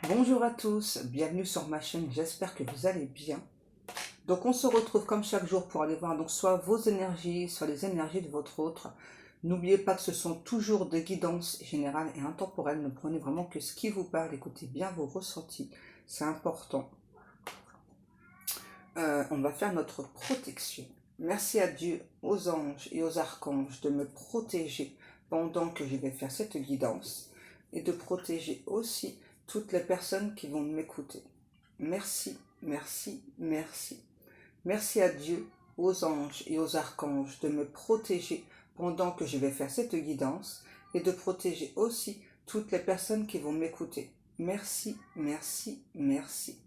Bonjour à tous, bienvenue sur ma chaîne, j'espère que vous allez bien. Donc on se retrouve comme chaque jour pour aller voir donc soit vos énergies, soit les énergies de votre autre. N'oubliez pas que ce sont toujours des guidances générales et intemporelles, ne prenez vraiment que ce qui vous parle, écoutez bien vos ressentis, c'est important. On va faire notre protection. Merci à Dieu, aux anges et aux archanges de me protéger pendant que je vais faire cette guidance et de protéger aussi toutes les personnes qui vont m'écouter. Merci, merci, merci. Merci à Dieu, aux anges et aux archanges de me protéger pendant que je vais faire cette guidance et de protéger aussi toutes les personnes qui vont m'écouter. Merci, merci, merci.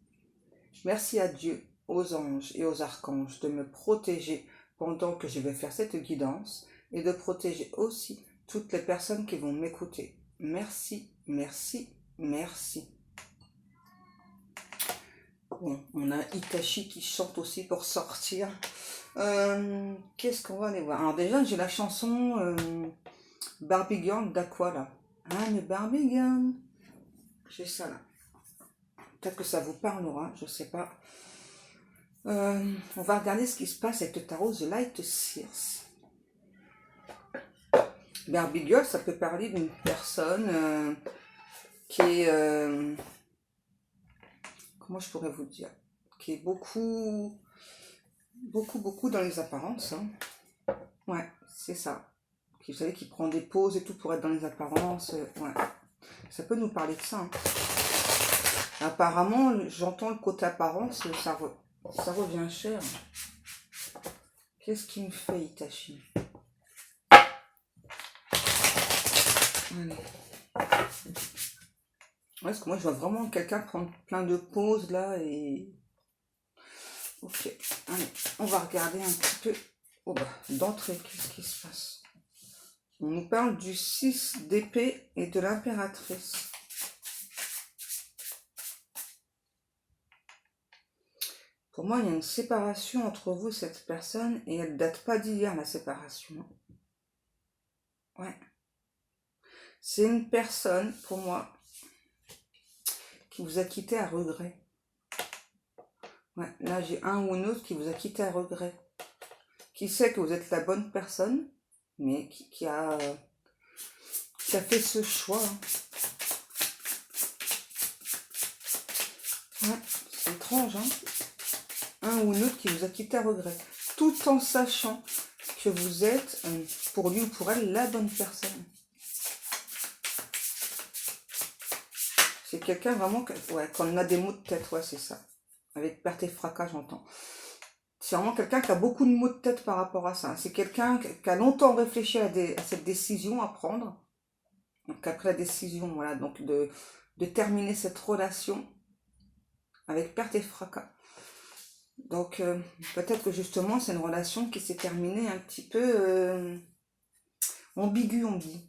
Merci à Dieu, aux anges et aux archanges de me protéger pendant que je vais faire cette guidance et de protéger aussi toutes les personnes qui vont m'écouter. Merci, merci, merci. Bon, on a Itachi qui chante aussi pour sortir. Qu'est-ce qu'on va aller voir? Alors déjà, j'ai la chanson Barbie Girl d'Aqua là. Hein, mais Barbie Girl. J'ai ça là. Peut-être que ça vous parlera, je sais pas. On va regarder ce qui se passe avec le tarot The Light Seers. Barbie Girl, ça peut parler d'une personne qui est... comment je pourrais vous dire? Qui est beaucoup dans les apparences. Hein. Ouais, c'est ça. Vous savez, qui prend des pauses et tout pour être dans les apparences. Ouais. Ça peut nous parler de ça. Hein. Apparemment, j'entends le côté apparence, ça revient cher. Qu'est-ce qui me fait, Itachi? Allez. Ouais, parce que moi, je vois vraiment quelqu'un prendre plein de pauses, là, et... Ok, allez, on va regarder un petit peu... Oh bah, d'entrée, qu'est-ce qui se passe? On nous parle du 6 d'épée et de l'impératrice. Pour moi, il y a une séparation entre vous et cette personne, et elle ne date pas d'hier, la séparation. Ouais. C'est une personne, pour moi, qui vous a quitté à regret. Ouais, là, j'ai un ou une autre qui vous a quitté à regret. Qui sait que vous êtes la bonne personne, mais qui a fait ce choix. Ouais, c'est étrange, hein. Un ou une autre qui vous a quitté à regret. Tout en sachant que vous êtes, pour lui ou pour elle, la bonne personne. C'est quelqu'un vraiment, ouais, quand on a des maux de tête, ouais, c'est ça. Avec perte et fracas, j'entends. C'est vraiment quelqu'un qui a beaucoup de maux de tête par rapport à ça. C'est quelqu'un qui a longtemps réfléchi à cette décision à prendre. Donc après la décision, voilà, donc de terminer cette relation avec perte et fracas. Donc peut-être que justement c'est une relation qui s'est terminée un petit peu ambiguë, on dit.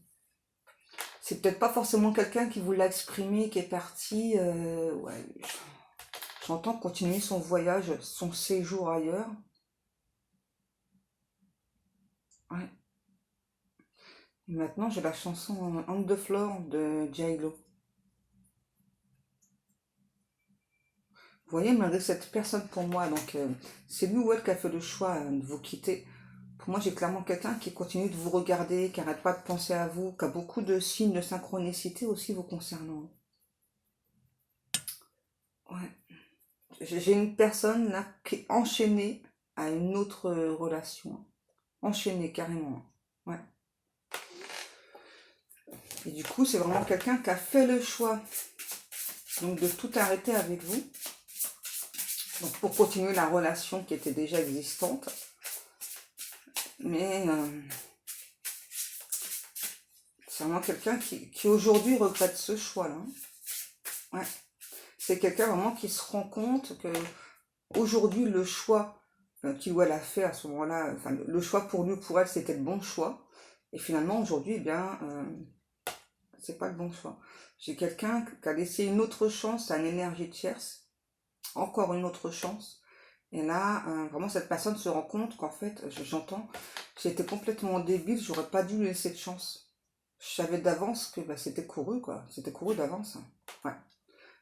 C'est peut-être pas forcément quelqu'un qui vous l'a exprimé, qui est parti, ouais, j'entends continuer son voyage, son séjour ailleurs. Ouais. Et maintenant j'ai la chanson On the Floor de J-Lo. Vous voyez, malgré cette personne pour moi, donc c'est lui ou elle qui a fait le choix de vous quitter. Pour moi, j'ai clairement quelqu'un qui continue de vous regarder, qui n'arrête pas de penser à vous, qui a beaucoup de signes de synchronicité aussi vous concernant. Ouais. J'ai une personne là qui est enchaînée à une autre relation. Enchaînée carrément. Ouais. Et du coup, c'est vraiment quelqu'un qui a fait le choix donc de tout arrêter avec vous. Donc pour continuer la relation qui était déjà existante. Mais c'est vraiment quelqu'un qui aujourd'hui regrette ce choix-là. Ouais. C'est quelqu'un vraiment qui se rend compte que aujourd'hui le choix qu'il ou elle a fait à ce moment-là, enfin le choix pour lui ou pour elle, c'était le bon choix. Et finalement aujourd'hui, eh bien, c'est pas le bon choix. J'ai quelqu'un qui a laissé une autre chance à une énergie tierce, encore une autre chance. Et là, vraiment, cette personne se rend compte qu'en fait, j'entends, j'étais complètement débile, j'aurais pas dû lui laisser de chance. Je savais d'avance que bah, c'était couru, quoi. C'était couru d'avance. Hein. Ouais.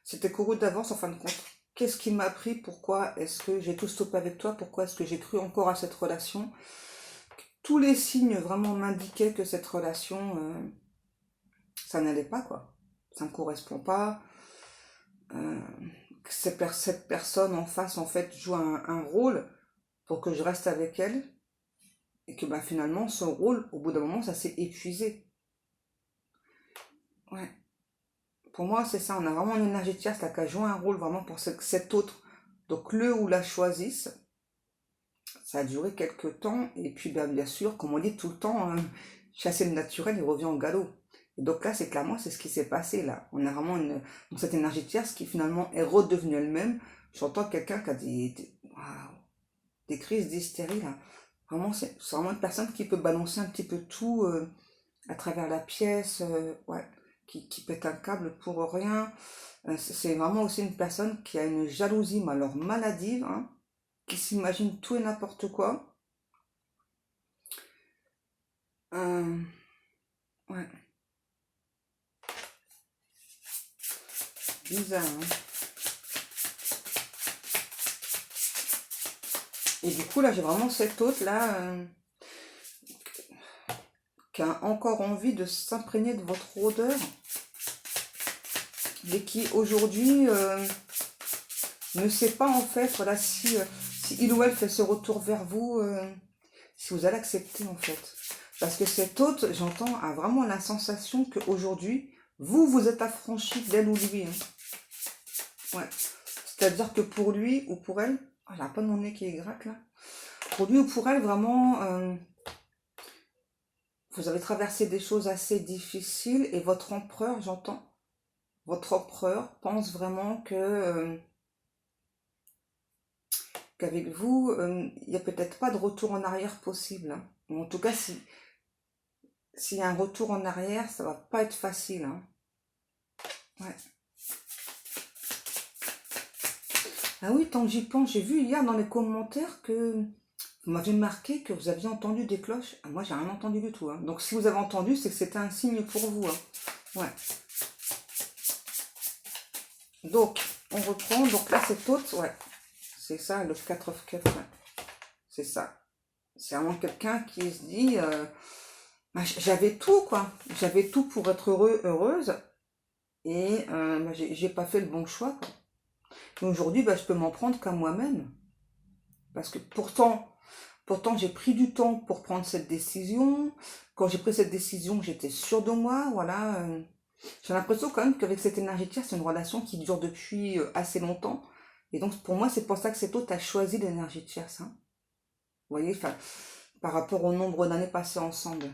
C'était couru d'avance en fin de compte. Qu'est-ce qui m'a pris? Pourquoi est-ce que j'ai tout stoppé avec toi? Pourquoi est-ce que j'ai cru encore à cette relation? Tous les signes vraiment m'indiquaient que cette relation, ça n'allait pas, quoi. Ça ne me correspond pas. Euh, que cette personne en face, en fait, joue un rôle pour que je reste avec elle. Et que bah, finalement, ce rôle, au bout d'un moment, ça s'est épuisé. Ouais. Pour moi, c'est ça. On a vraiment une énergie tierce là, qui a joué un rôle vraiment pour cet autre. Donc, le ou la choisisse. Ça a duré quelques temps. Et puis, ben, bien sûr, comme on dit tout le temps, hein, chasser le naturel, il revient au galop. Et donc là, c'est clairement, c'est ce qui s'est passé là. On a vraiment cette énergie tierce qui finalement est redevenue elle-même. J'entends quelqu'un qui a waouh, des crises d'hystérie là. Vraiment, c'est vraiment une personne qui peut balancer un petit peu tout à travers la pièce, ouais, qui pète un câble pour rien. C'est vraiment aussi une personne qui a une jalousie, mais alors maladive, hein, qui s'imagine tout et n'importe quoi. Euh, ouais, bizarre, hein. Et du coup, là, j'ai vraiment cette autre là qui a encore envie de s'imprégner de votre odeur et qui aujourd'hui ne sait pas en fait, voilà, si il ou elle fait ce retour vers vous, si vous allez accepter en fait. Parce que cet autre, j'entends, a vraiment la sensation qu'aujourd'hui, vous êtes affranchi d'elle ou lui, hein. Ouais. C'est-à-dire que pour lui ou pour elle, oh, j'ai un peu mon nez qui est gratte là. Pour lui ou pour elle, vraiment, vous avez traversé des choses assez difficiles et votre empereur, j'entends, votre empereur pense vraiment que qu'avec vous, il n'y a peut-être pas de retour en arrière possible, hein. Ou en tout cas, s'il y a un retour en arrière, ça va pas être facile, hein. Ouais. Ah oui, tant que j'y pense, j'ai vu hier dans les commentaires que vous m'avez marqué que vous aviez entendu des cloches. Ah, moi, j'ai rien entendu du tout, hein. Donc, si vous avez entendu, c'est que c'était un signe pour vous, hein. Ouais. Donc, on reprend. Donc là, c'est autre, ouais. C'est ça, le 4 of Cups, ouais. C'est ça. C'est vraiment quelqu'un qui se dit, bah, j'avais tout, quoi. J'avais tout pour être heureuse. Et bah, j'ai pas fait le bon choix, quoi. Et aujourd'hui, bah, je peux m'en prendre qu'à moi-même. Parce que pourtant, j'ai pris du temps pour prendre cette décision. Quand j'ai pris cette décision, j'étais sûre de moi. Voilà. J'ai l'impression quand même qu'avec cette énergie tiers, c'est une relation qui dure depuis assez longtemps. Et donc, pour moi, c'est pour ça que cet autre a choisi l'énergie tierce, hein. Vous voyez, par rapport au nombre d'années passées ensemble.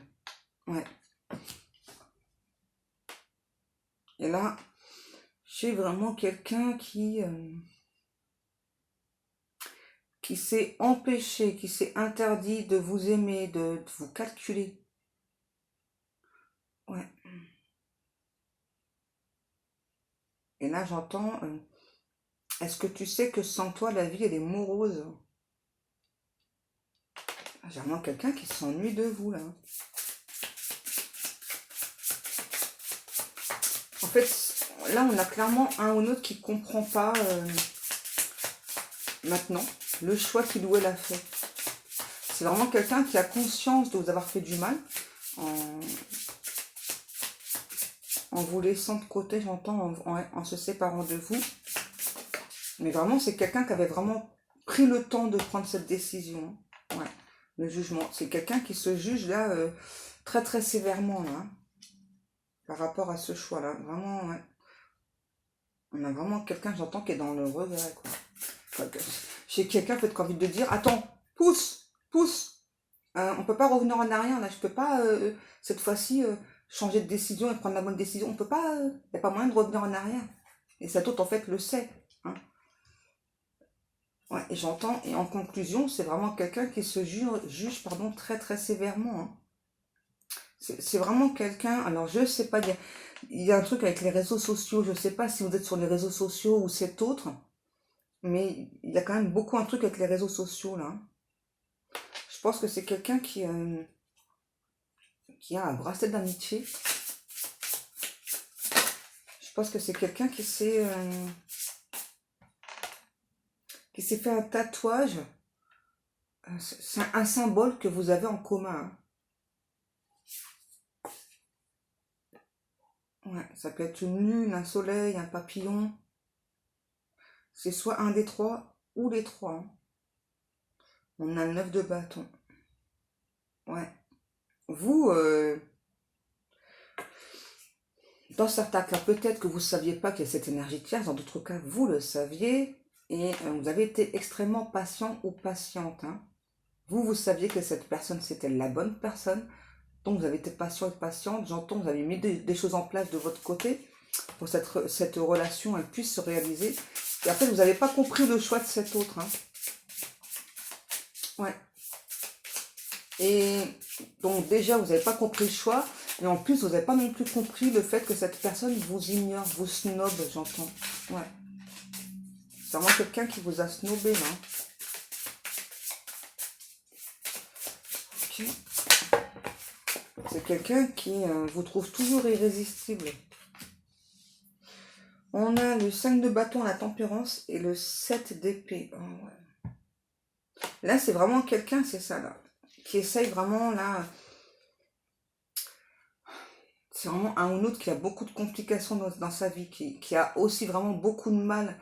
Ouais. Et là, j'ai vraiment quelqu'un qui s'est empêché, qui s'est interdit de vous aimer, de vous calculer. Ouais. Et là, j'entends, est-ce que tu sais que sans toi, la vie, elle est morose? J'ai vraiment quelqu'un qui s'ennuie de vous, là. En fait, là, on a clairement un ou l'autre qui comprend pas maintenant le choix qu'il ou elle a fait. C'est vraiment quelqu'un qui a conscience de vous avoir fait du mal en, en vous laissant de côté, j'entends, en se séparant de vous. Mais vraiment, c'est quelqu'un qui avait vraiment pris le temps de prendre cette décision. Ouais, le jugement. C'est quelqu'un qui se juge là très très sévèrement là, hein, par rapport à ce choix-là. Vraiment, ouais. On a vraiment quelqu'un, j'entends, qui est dans le regret, quoi. Enfin, j'ai quelqu'un peut-être qui a envie de dire, attends, pousse, pousse. On peut pas revenir en arrière là. Je peux pas cette fois-ci changer de décision et prendre la bonne décision. On peut pas. Il n'y a pas moyen de revenir en arrière. Et cet autre en fait le sait, hein. Ouais, et j'entends, et en conclusion, c'est vraiment quelqu'un qui se juge pardon, très très sévèrement, hein. C'est vraiment quelqu'un, alors je sais pas, il y a un truc avec les réseaux sociaux, je sais pas si vous êtes sur les réseaux sociaux ou cet autre, mais il y a quand même beaucoup un truc avec les réseaux sociaux là, hein. Je pense que c'est quelqu'un qui a un bracelet d'amitié. Je pense que c'est quelqu'un qui s'est fait un tatouage. C'est un symbole que vous avez en commun. Hein. Ouais, ça peut être une lune, un soleil, un papillon. C'est soit un des trois ou les trois. Hein. On a le 9 de bâton. Ouais. Vous, dans certains cas, peut-être que vous ne saviez pas qu'il y a cette énergie tierce. Dans d'autres cas, vous le saviez. Et vous avez été extrêmement patient ou patiente. Hein. Vous saviez que cette personne, c'était la bonne personne. Donc, vous avez été patient et patiente. J'entends, vous avez mis des choses en place de votre côté pour que cette relation, elle puisse se réaliser. Et après, vous n'avez pas compris le choix de cet autre. Hein. Ouais. Et donc, déjà, vous n'avez pas compris le choix. Et en plus, vous n'avez pas non plus compris le fait que cette personne vous ignore, vous snob, j'entends. Ouais. C'est vraiment quelqu'un qui vous a snobé, là. Ok. C'est quelqu'un qui vous trouve toujours irrésistible. On a le 5 de bâton à la tempérance et le 7 d'épée. Oh, ouais. Là, c'est vraiment quelqu'un, c'est ça, là, qui essaye vraiment, là... C'est vraiment un ou l'autre qui a beaucoup de complications dans sa vie, qui a aussi vraiment beaucoup de mal,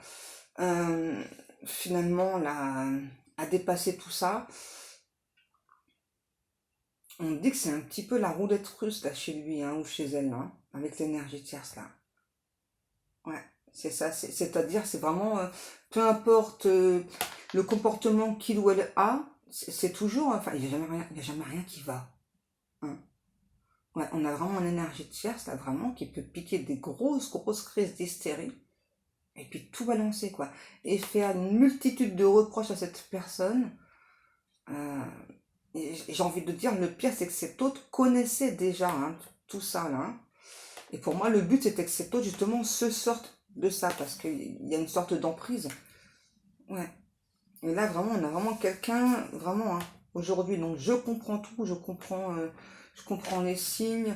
finalement, là, à dépasser tout ça. On dit que c'est un petit peu la roulette russe, là, chez lui, hein, ou chez elle, là, avec l'énergie tierce, là. Ouais, c'est ça, c'est-à-dire, c'est vraiment, peu importe le comportement qu'il ou elle a, c'est toujours, enfin, il n'y a jamais rien qui va. Hein. Ouais, on a vraiment une énergie tierce, là, vraiment, qui peut piquer des grosses crises d'hystérie, et puis tout balancer, quoi. Et faire une multitude de reproches à cette personne. Et j'ai envie de dire, le pire, c'est que cet autre connaissait déjà hein, tout ça, là. Hein. Et pour moi, le but, c'était que cet autre, justement, se sorte de ça, parce qu'il y a une sorte d'emprise. Ouais. Et là, vraiment, on a vraiment quelqu'un, vraiment, hein, aujourd'hui. Donc, je comprends tout, je comprends les signes.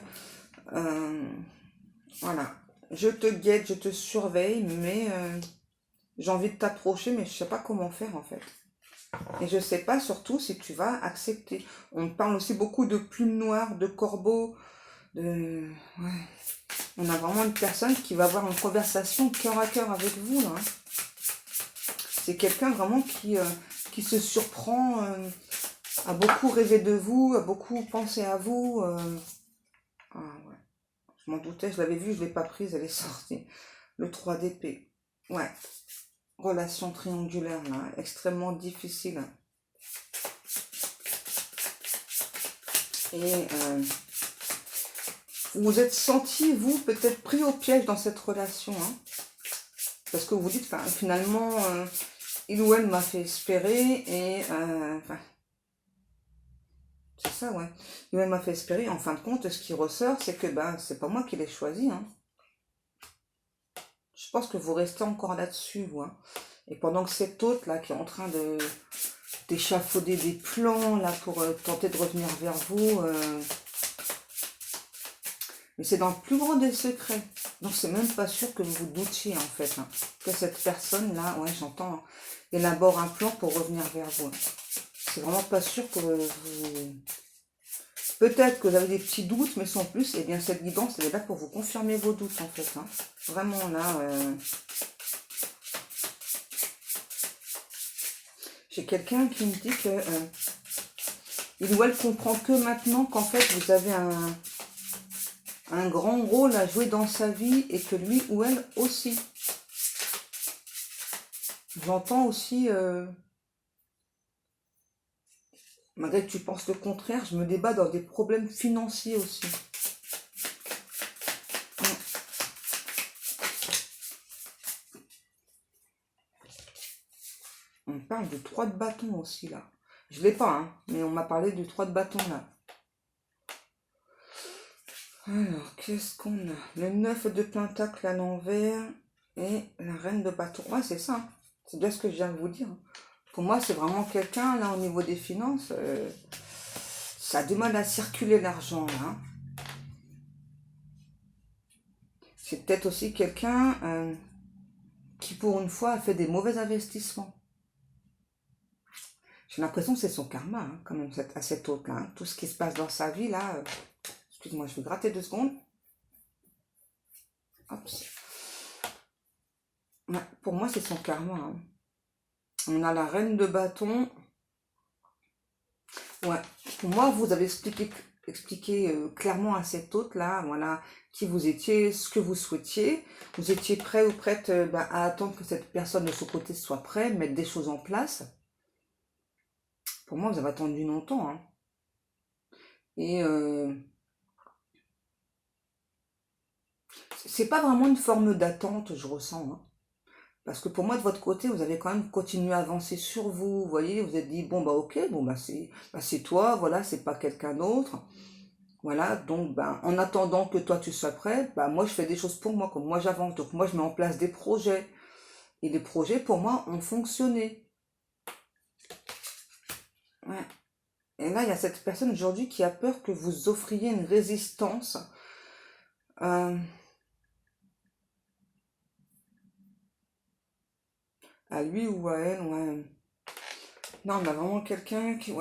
Voilà. Je te guette, je te surveille, mais j'ai envie de t'approcher, mais je sais pas comment faire, en fait. Et je sais pas, surtout, si tu vas accepter. On parle aussi beaucoup de plumes noires, de corbeaux, de... Ouais. On a vraiment une personne qui va avoir une conversation cœur à cœur avec vous, là. Hein. C'est quelqu'un vraiment qui se surprend à beaucoup rêver de vous, à beaucoup penser à vous. Ah ouais, je m'en doutais, je l'avais vue, je ne l'ai pas prise, elle est sortie. Le 3 d'épée. Ouais, relation triangulaire, là, extrêmement difficile. Et vous vous êtes senti, vous, peut-être pris au piège dans cette relation. Hein, parce que vous vous dites, finalement, il ou elle m'a fait espérer et... c'est ça, ouais. Il ou elle m'a fait espérer. En fin de compte, ce qui ressort, c'est que c'est pas moi qui l'ai choisi. Hein. Je pense que vous restez encore là-dessus, vous. Hein. Et pendant que cet autre, là, qui est en train d'échafauder des plans, là, pour tenter de revenir vers vous... Mais c'est dans le plus grand des secrets. Donc, c'est même pas sûr que vous vous doutiez, en fait. Hein, que cette personne-là, ouais, j'entends, hein, élabore un plan pour revenir vers vous. C'est vraiment pas sûr que vous... Peut-être que vous avez des petits doutes, mais sans plus, et bien cette guidance, elle est là pour vous confirmer vos doutes, en fait. Hein. Vraiment, là... J'ai quelqu'un qui me dit que... il ou elle comprend que maintenant qu'en fait, vous avez un grand rôle à jouer dans sa vie et que lui ou elle aussi. J'entends aussi, malgré que tu penses le contraire, je me débat dans des problèmes financiers aussi. On parle du 3 de bâton aussi là. Je l'ai pas, hein, mais on m'a parlé du 3 de bâton là. Alors, qu'est-ce qu'on a? Le 9 de pentacle à l'envers et la reine de bâton. Ouais, c'est ça. Hein. C'est bien ce que je viens de vous dire. Pour moi, c'est vraiment quelqu'un, là, au niveau des finances, ça a du mal à circuler l'argent, là. C'est peut-être aussi quelqu'un qui, pour une fois, a fait des mauvais investissements. J'ai l'impression que c'est son karma, hein, quand même, à cet autre-là. Hein. Tout ce qui se passe dans sa vie, là... excuse-moi, je vais gratter 2 secondes. Hop. Ouais, pour moi, c'est son karma. Hein. On a la reine de bâton. Ouais, pour moi, vous avez expliqué clairement à cet autre-là, voilà, qui vous étiez, ce que vous souhaitiez. Vous étiez prêt ou prête à attendre que cette personne de son côté soit prête, mettre des choses en place. Pour moi, vous avez attendu longtemps. Hein. Et c'est pas vraiment une forme d'attente, je ressens. Hein. Parce que pour moi, de votre côté, vous avez quand même continué à avancer sur vous. Vous voyez, vous êtes dit, bon, bah ok, bon, c'est toi, voilà, c'est pas quelqu'un d'autre. Voilà, donc, en attendant que toi, tu sois prêt, moi, je fais des choses pour moi, comme moi, j'avance. Donc, moi, je mets en place des projets. Et les projets, pour moi, ont fonctionné. Ouais. Et là, il y a cette personne aujourd'hui qui a peur que vous offriez une résistance. À lui ou à elle, ouais. Non, on a vraiment quelqu'un qui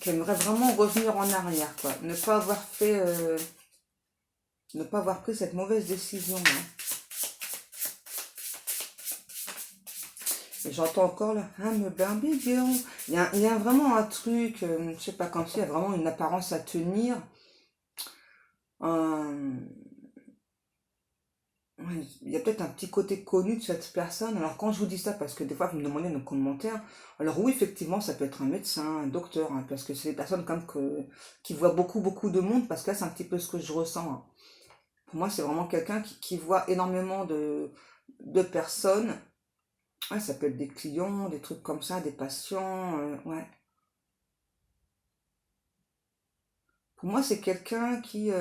aimerait vraiment revenir en arrière, quoi. Ne pas avoir fait, ne pas avoir pris cette mauvaise décision. Hein. Et j'entends encore là, I'm a Barbie girl. Il y a vraiment un truc, je sais pas, quand il y a vraiment une apparence à tenir. Il y a peut-être un petit côté connu de cette personne. Alors quand je vous dis ça, parce que des fois vous me demandez dans les commentaires, alors oui, effectivement, ça peut être un médecin, un docteur, hein, parce que c'est des personnes comme qui voient beaucoup de monde, parce que là c'est un petit peu ce que je ressens. Hein. Pour moi, c'est vraiment quelqu'un qui voit énormément de personnes. Ouais, ça peut être des clients, des trucs comme ça, des patients, ouais. Pour moi, c'est quelqu'un qui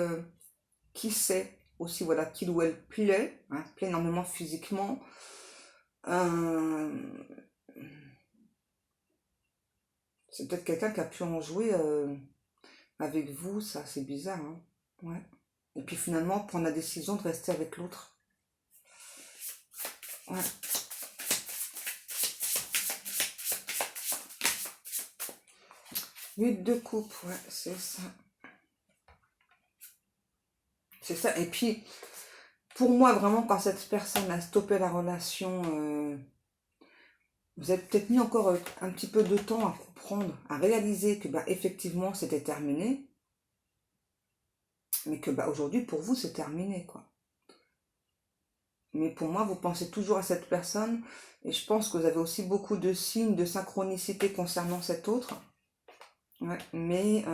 sait aussi, voilà, qu'il ou elle plaît, hein, plaît énormément physiquement. C'est peut-être quelqu'un qui a pu en jouer avec vous, ça, c'est bizarre, hein. Ouais. Et puis finalement, prendre la décision de rester avec l'autre. Ouais. Huit de coupe, ouais, c'est ça. C'est ça. Et puis, pour moi, vraiment, quand cette personne a stoppé la relation, vous avez peut-être mis encore un petit peu de temps à comprendre, à réaliser que effectivement c'était terminé, mais que aujourd'hui pour vous c'est terminé quoi. Mais pour moi vous pensez toujours à cette personne et je pense que vous avez aussi beaucoup de signes de synchronicité concernant cet autre. Ouais, mais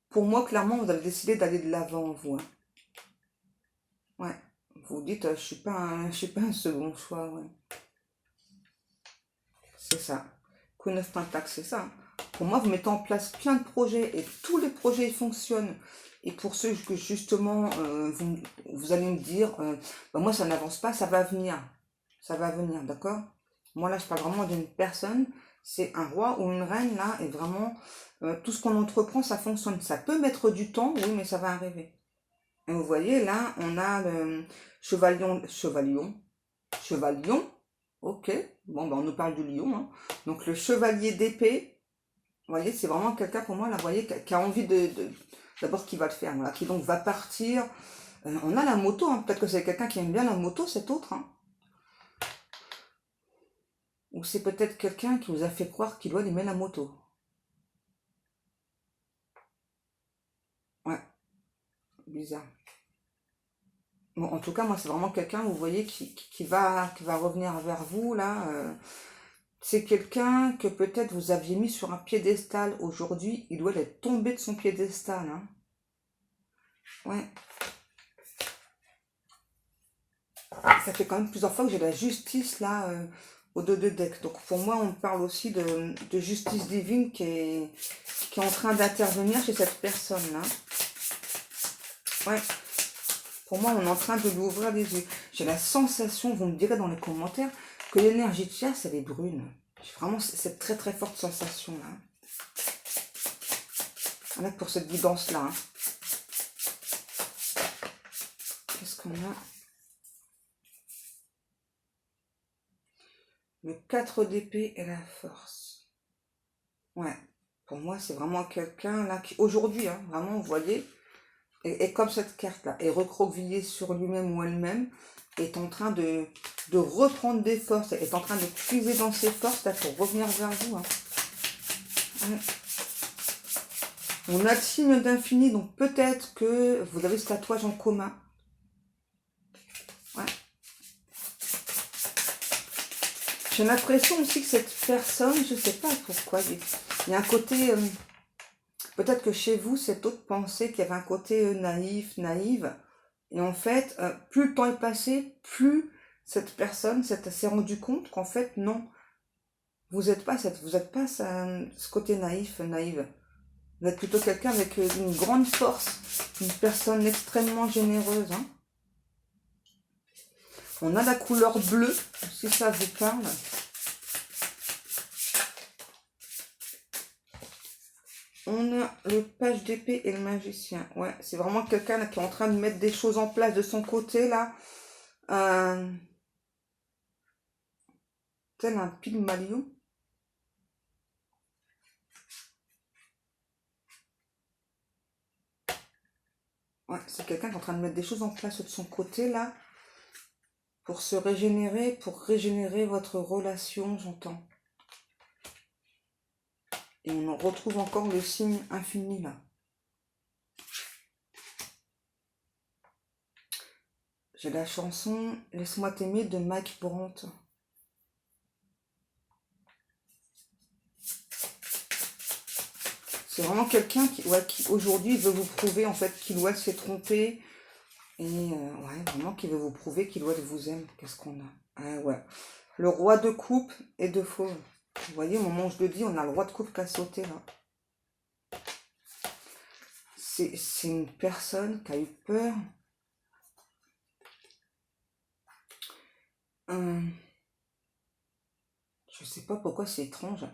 pour moi clairement vous avez décidé d'aller de l'avant vous. Hein. Ouais, vous dites je suis pas un second choix. Ouais. C'est ça. Queen of Pentacle, c'est ça. Pour moi, vous mettez en place plein de projets et tous les projets fonctionnent. Et pour ceux que justement, vous allez me dire, moi ça n'avance pas, ça va venir. Ça va venir, d'accord? Moi là, je parle vraiment d'une personne, c'est un roi ou une reine là, et vraiment, tout ce qu'on entreprend, ça fonctionne. Ça peut mettre du temps, oui, mais ça va arriver. Et vous voyez, là, on a le chevalion, ok, bon, on nous parle du lion, hein. Donc le chevalier d'épée, vous voyez, c'est vraiment quelqu'un pour moi, là, vous voyez, qui a envie d'abord qui va le faire, voilà, qui donc va partir. On a la moto, hein. Peut-être que c'est quelqu'un qui aime bien la moto, cet autre, hein. Ou c'est peut-être quelqu'un qui vous a fait croire qu'il doit aimer la moto. Ouais, bizarre. Bon, en tout cas, moi, c'est vraiment quelqu'un, vous voyez, qui va revenir vers vous, là. C'est quelqu'un que peut-être vous aviez mis sur un piédestal. Aujourd'hui, il doit être tombé de son piédestal. Hein. Ouais. Ça fait quand même plusieurs fois que j'ai la justice, là, au dos de deck. Donc, pour moi, on parle aussi de justice divine qui est en train d'intervenir chez cette personne-là. Ouais. Pour moi, on est en train de lui ouvrir les yeux. J'ai la sensation, vous me direz dans les commentaires, que l'énergie de chasse, elle est brune. J'ai vraiment cette très très forte sensation-là. Voilà pour cette guidance-là. Hein. Qu'est-ce qu'on a? Le 4 d'épée et la force. Ouais. Pour moi, c'est vraiment quelqu'un là qui, aujourd'hui, hein, vraiment, vous voyez, est comme cette carte-là, est recroquevillé sur lui-même ou elle-même, est en train de reprendre des forces, est en train de puiser dans ses forces là, pour revenir vers vous. Hein. Ouais. On a le signe d'infini, donc peut-être que vous avez ce tatouage en commun. Ouais. J'ai l'impression aussi que cette personne, je ne sais pas pourquoi, il y a un côté, peut-être que chez vous, cette autre pensée qu'il y avait un côté naïve, et en fait, plus le temps est passé, plus cette personne s'est rendu compte qu'en fait, non, vous n'êtes pas ce côté naïve. Vous êtes plutôt quelqu'un avec une grande force, une personne extrêmement généreuse. Hein. On a la couleur bleue, si ça vous parle. On a le page d'épée et le magicien. Ouais, c'est vraiment quelqu'un qui est en train de mettre des choses en place de son côté, là. Tel un Pygmalion. Ouais, c'est quelqu'un qui est en train de mettre des choses en place de son côté, là. Pour se régénérer, pour régénérer votre relation, j'entends. Et on retrouve encore le signe infini, là. J'ai la chanson « Laisse-moi t'aimer » de Mike Brandt. C'est vraiment quelqu'un qui aujourd'hui veut vous prouver en fait qu'il ou elle s'est trompé. Et ouais, vraiment qui veut vous prouver qu'il ou elle vous aime. Qu'est-ce qu'on a? Ah ouais. Le roi de coupe et de fauve. Vous voyez, au moment où je le dis, on a le roi de coupe qui a sauté là. C'est une personne qui a eu peur. Je sais pas pourquoi c'est étrange.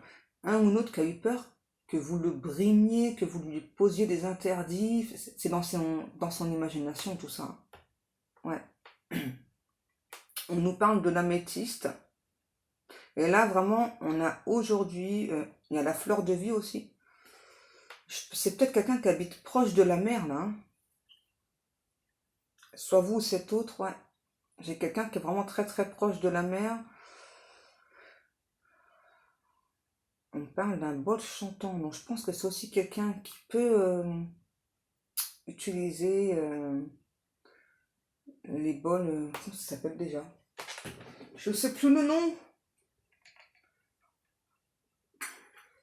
Un ou l'autre qui a eu peur que vous le brimiez, que vous lui posiez des interdits. C'est dans son imagination tout ça. Ouais. On nous parle de l'améthyste. Et là, vraiment, on a aujourd'hui, il y a la fleur de vie aussi. C'est peut-être quelqu'un qui habite proche de la mer, là. Hein. Soit vous ou cet autre, ouais. J'ai quelqu'un qui est vraiment très très proche de la mer. On parle d'un bol chantant. Donc je pense que c'est aussi quelqu'un qui peut utiliser les bols. Comment ça s'appelle déjà? Je ne sais plus le nom.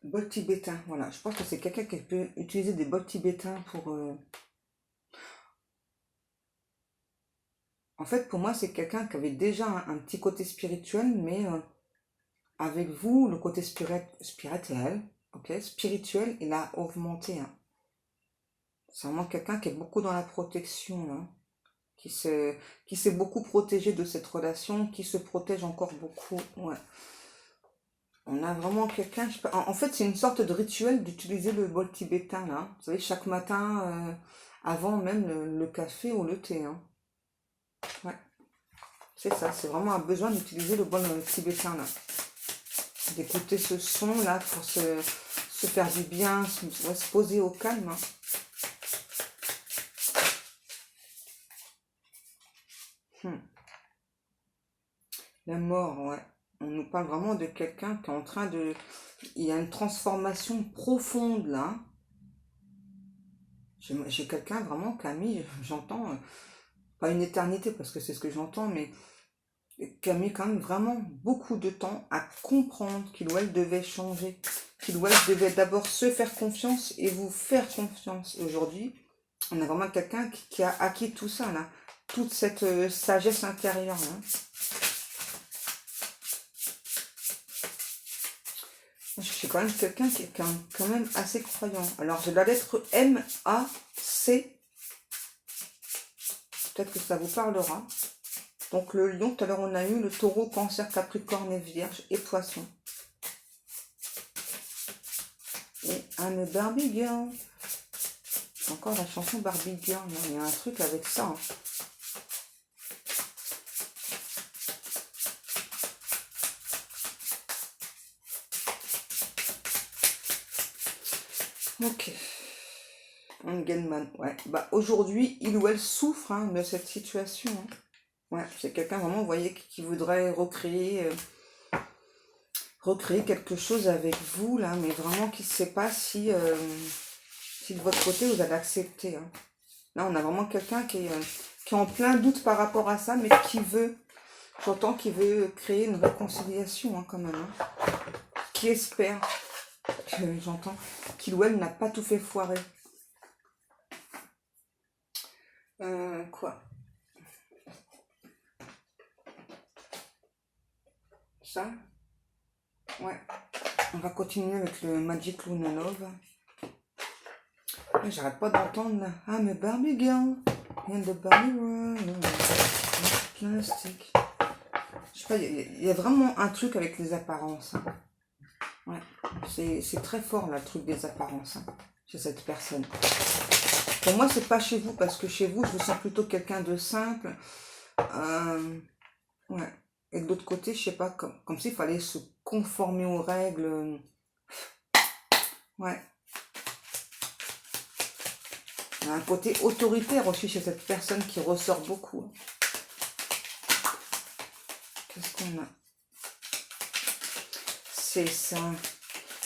Bol tibétain, voilà. Je pense que c'est quelqu'un qui peut utiliser des bols tibétains pour... En fait, pour moi, c'est quelqu'un qui avait déjà un petit côté spirituel, mais avec vous, le côté spirituel, ok, spirituel, il a augmenté. Hein. C'est vraiment quelqu'un qui est beaucoup dans la protection, hein, qui s'est beaucoup protégé de cette relation, qui se protège encore beaucoup. Ouais. On a vraiment quelqu'un, en fait, c'est une sorte de rituel d'utiliser le bol tibétain, là. Vous savez, chaque matin, avant même le café ou le thé. Hein. Ouais. C'est ça, c'est vraiment un besoin d'utiliser le bol tibétain, là. D'écouter ce son, là, pour se faire du bien, se poser au calme. Hein. La mort, ouais. On nous parle vraiment de quelqu'un qui est en train de... Il y a une transformation profonde, là. J'ai quelqu'un vraiment qui a mis, j'entends, pas une éternité, parce que c'est ce que j'entends, mais qui a mis quand même vraiment beaucoup de temps à comprendre qu'il ou elle devait changer, qu'il ou elle devait d'abord se faire confiance et vous faire confiance. Aujourd'hui, on a vraiment quelqu'un qui a acquis tout ça, là, toute cette sagesse intérieure. Là. Je suis quand même quelqu'un qui est quand même assez croyant. Alors, j'ai la lettre M-A-C. Peut-être que ça vous parlera. Donc, le lion, tout à l'heure, on a eu le taureau, cancer, capricorne et vierge et poisson. Et un Barbie girl. Encore la chanson Barbie Girl, il y a un truc avec ça. Hein. Ok. Engelman, ouais. Bah, aujourd'hui, il ou elle souffre hein, de cette situation. Hein. Ouais, c'est quelqu'un vraiment, vous voyez, qui voudrait recréer quelque chose avec vous, là, mais vraiment qui ne sait pas si de votre côté, vous allez accepter. Hein. Là, on a vraiment quelqu'un qui est en plein doute par rapport à ça, mais j'entends qu'il veut créer une réconciliation, hein, quand même. Hein. Qui espère, j'entends, qu'il ou elle n'a pas tout fait foirer. Quoi ça? Ouais. On va continuer avec le Magic Luna Love. J'arrête pas d'entendre I'm a Barbie girl in the Barbie world. Plastique. Je sais pas, il y a vraiment un truc avec les apparences. Hein. Ouais. C'est très fort là, le truc des apparences hein, chez cette personne. Pour moi, c'est pas chez vous, parce que chez vous, je vous sens plutôt quelqu'un de simple. Ouais. Et de l'autre côté, je sais pas, comme s'il fallait se conformer aux règles. Ouais. Il y a un côté autoritaire aussi chez cette personne qui ressort beaucoup. Qu'est-ce qu'on a? C'est ça.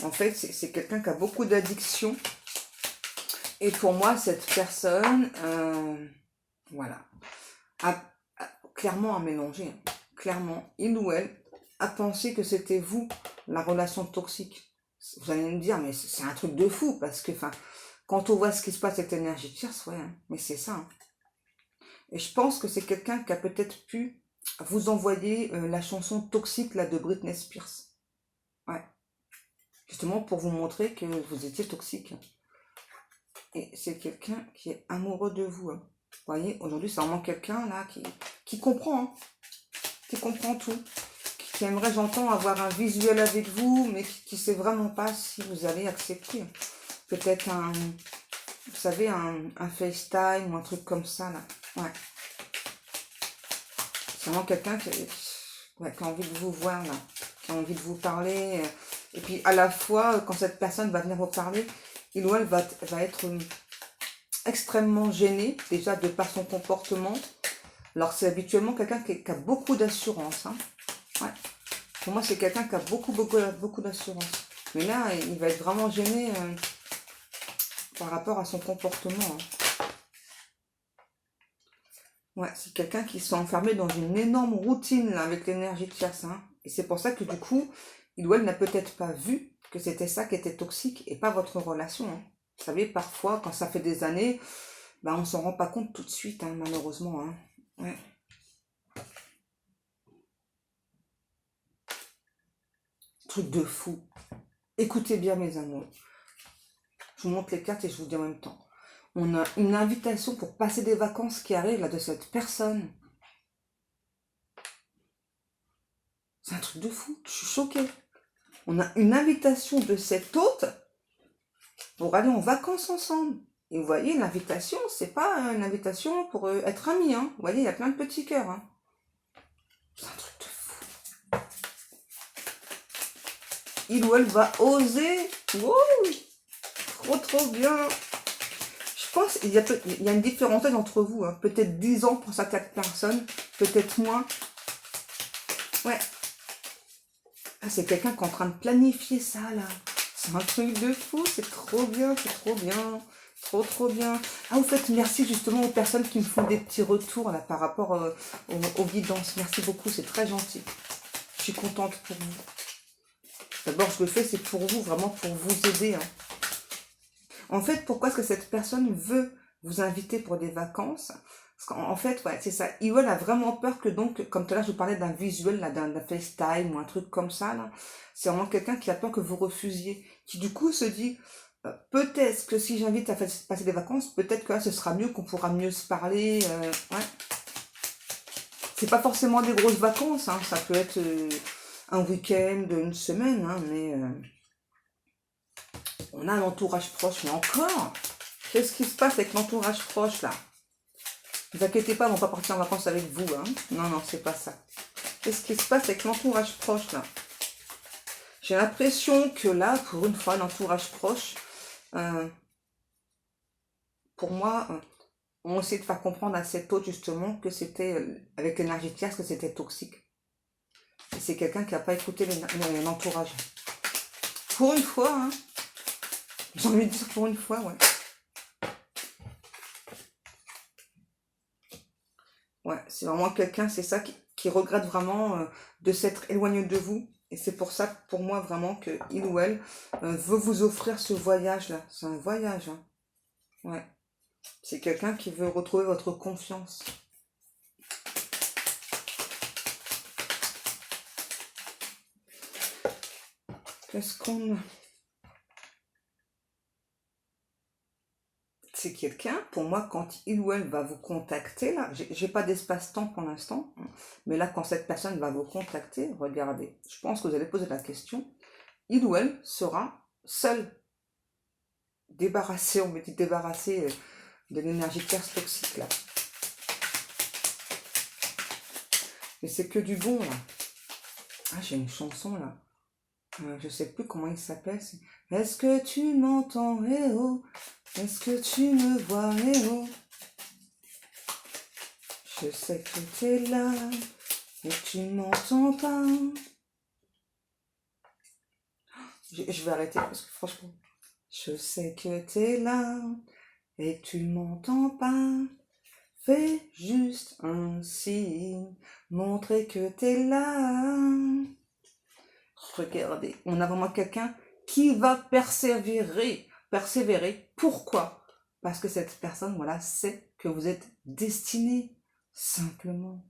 En fait, c'est quelqu'un qui a beaucoup d'addictions. Et pour moi, cette personne, voilà, a clairement à mélanger. Hein. Clairement, il ou elle a pensé que c'était vous, la relation toxique. Vous allez me dire, mais c'est un truc de fou, parce que, enfin, quand on voit ce qui se passe avec l'énergie de tierce, ouais, hein, mais c'est ça. Hein. Et je pense que c'est quelqu'un qui a peut-être pu vous envoyer la chanson Toxique, là, de Britney Spears. Ouais. Justement, pour vous montrer que vous étiez toxique. Et c'est quelqu'un qui est amoureux de vous. Hein. Vous voyez, aujourd'hui, c'est vraiment quelqu'un, là, qui comprend, hein, qui comprend tout. Qui aimerait, j'entends, avoir un visuel avec vous, mais qui ne sait vraiment pas si vous allez accepter. Peut-être vous savez, un FaceTime ou un truc comme ça, là. Ouais. C'est vraiment quelqu'un qui a envie de vous voir, là. Qui a envie de vous parler. Et puis, à la fois, quand cette personne va venir vous parler, il ou elle va être extrêmement gêné, déjà de par son comportement. Alors, c'est habituellement quelqu'un qui a beaucoup d'assurance. Hein. Ouais. Pour moi, c'est quelqu'un qui a beaucoup d'assurance. Mais là, il va être vraiment gêné par rapport à son comportement. Hein. Ouais, c'est quelqu'un qui s'est enfermé dans une énorme routine là, avec l'énergie de chasse. Hein. Et c'est pour ça que du coup, il ou elle n'a peut-être pas vu que c'était ça qui était toxique et pas votre relation. Hein. Vous savez, parfois, quand ça fait des années, on ne s'en rend pas compte tout de suite, hein, malheureusement. Hein. Ouais. Truc de fou. Écoutez bien, mes amours. Je vous montre les cartes et je vous dis en même temps. On a une invitation pour passer des vacances qui arrive là de cette personne. C'est un truc de fou. Je suis choquée. On a une invitation de cet hôte pour aller en vacances ensemble. Et vous voyez, l'invitation, c'est pas une invitation pour être amis. Hein. Vous voyez, il y a plein de petits cœurs. Hein. C'est un truc de fou. Il ou elle va oser. Wow, trop bien. Je pense qu'il y a une différence entre vous. Hein. Peut-être 10 ans pour certaines personnes, peut-être moins. Ouais. Ah, c'est quelqu'un qui est en train de planifier ça, là. C'est un truc de fou, c'est trop bien, c'est trop bien. Trop bien. Ah, vous faites merci justement aux personnes qui me font des petits retours, là, par rapport aux guidances. Merci beaucoup, c'est très gentil. Je suis contente pour vous. D'abord, je le fais, c'est pour vous, vraiment pour vous aider. Hein. En fait, pourquoi est-ce que cette personne veut vous inviter pour des vacances? Parce qu'en fait, ouais, c'est ça. Iwell a vraiment peur que donc, comme tout à l'heure, je vous parlais d'un visuel, là, d'un FaceTime ou un truc comme ça, là. C'est vraiment quelqu'un qui a peur que vous refusiez. Qui, du coup, se dit, peut-être que si j'invite à passer des vacances, peut-être que là, ce sera mieux, qu'on pourra mieux se parler. Ouais. C'est pas forcément des grosses vacances, hein. Ça peut être un week-end, une semaine, hein, mais on a un entourage proche, mais encore. Qu'est-ce qui se passe avec l'entourage proche, là? Ne vous inquiétez pas, ils ne vont pas partir en vacances avec vous, hein. Non, non, c'est pas ça. Qu'est-ce qui se passe avec l'entourage proche, là? J'ai l'impression que là, pour une fois, l'entourage proche, pour moi, on essaie de faire comprendre à cet autre, justement, que c'était, avec l'énergie tierce, que c'était toxique. Et c'est quelqu'un qui n'a pas écouté l'entourage. Pour une fois, hein. J'ai envie de dire pour une fois, ouais. Ouais, c'est vraiment quelqu'un, c'est ça, qui regrette vraiment de s'être éloigné de vous. Et c'est pour ça, pour moi, vraiment, que il ou elle veut vous offrir ce voyage-là. C'est un voyage, hein. Ouais. C'est quelqu'un qui veut retrouver votre confiance. Qu'est-ce qu'on... C'est quelqu'un, pour moi, quand il ou elle va vous contacter, là, j'ai pas d'espace-temps pour l'instant, hein, mais là, quand cette personne va vous contacter, regardez, je pense que vous allez poser la question, il ou elle sera seul, débarrassé, on me dit débarrassé de l'énergie tierce toxique, là. Mais c'est que du bon, là. Ah, j'ai une chanson, là. Je sais plus comment il s'appelle. Est-ce que tu m'entends, eh oh? Est-ce que tu me vois, eh oh? Je sais que t'es là et tu m'entends pas. Je vais arrêter parce que franchement, je sais que t'es là et tu m'entends pas. Fais juste un signe, montrer que t'es là. Regardez, on a vraiment quelqu'un qui va persévérer. Persévérer. Pourquoi? Parce que cette personne, voilà, sait que vous êtes destiné. Simplement.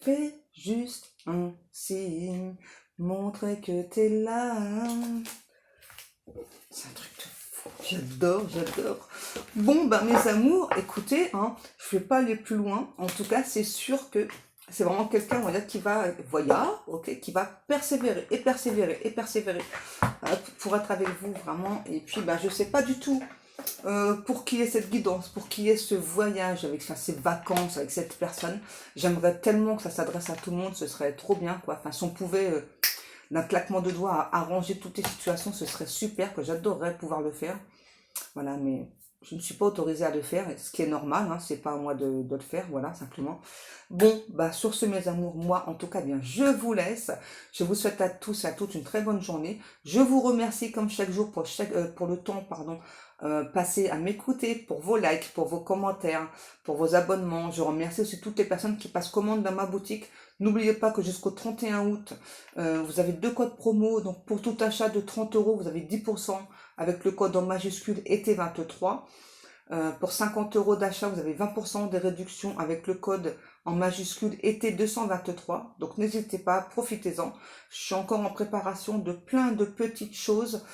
Fais juste un signe. Montrer que t'es là. C'est un truc de fou. J'adore, j'adore. Bon, ben mes amours, écoutez, hein, je ne vais pas aller plus loin. En tout cas, c'est sûr que c'est vraiment quelqu'un, voilà, qui va, voilà, ok, qui va persévérer et persévérer et persévérer pour être avec vous vraiment. Et puis, ben, je sais pas du tout pour qui est cette guidance, pour qui est ce voyage avec ces vacances avec cette personne. J'aimerais tellement que ça s'adresse à tout le monde, ce serait trop bien, quoi. Enfin, si on pouvait d'un claquement de doigts arranger toutes les situations, ce serait super, que j'adorerais pouvoir le faire. Voilà, mais je ne suis pas autorisée à le faire, ce qui est normal, hein, c'est pas à moi de le faire, voilà, simplement. Bon, bah sur ce, mes amours, moi, en tout cas, bien, je vous laisse. Je vous souhaite à tous et à toutes une très bonne journée. Je vous remercie, comme chaque jour, pour le temps, pardon, passé à m'écouter, pour vos likes, pour vos commentaires, pour vos abonnements. Je remercie aussi toutes les personnes qui passent commande dans ma boutique. N'oubliez pas que jusqu'au 31 août, vous avez 2 codes promo. Donc, pour tout achat de 30 €, vous avez 10% avec le code en majuscule été23. Pour 50 € d'achat, vous avez 20% de réduction avec le code en majuscule été223. Donc, n'hésitez pas, profitez-en. Je suis encore en préparation de plein de petites choses.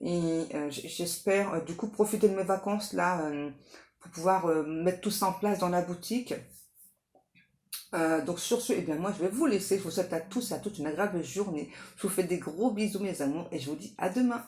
Et j'espère, du coup, profiter de mes vacances, là, pour pouvoir mettre tout ça en place dans la boutique. Donc sur ce, eh bien moi je vais vous laisser. Je vous souhaite à tous et à toutes une agréable journée. Je vous fais des gros bisous mes amours et je vous dis à demain.